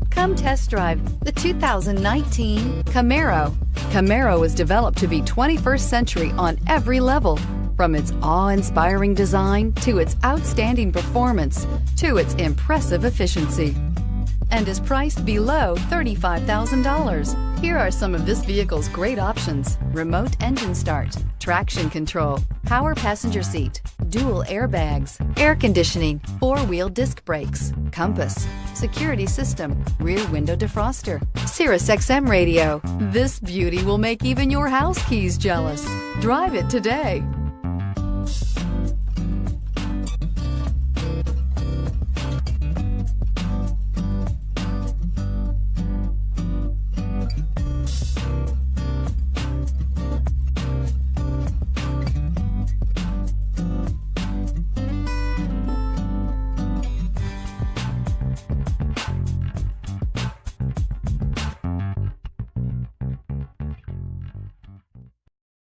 Come test drive the 2019 Camaro. Camaro was developed to be 21st century on every level, from its awe-inspiring design to its outstanding performance to its impressive efficiency, and is priced below $35,000. Here are some of this vehicle's great options: remote engine start, traction control, power passenger seat, dual airbags, air conditioning, four-wheel disc brakes, compass, security system, rear window defroster, Sirius XM radio. This beauty will make even your house keys jealous. Drive it today.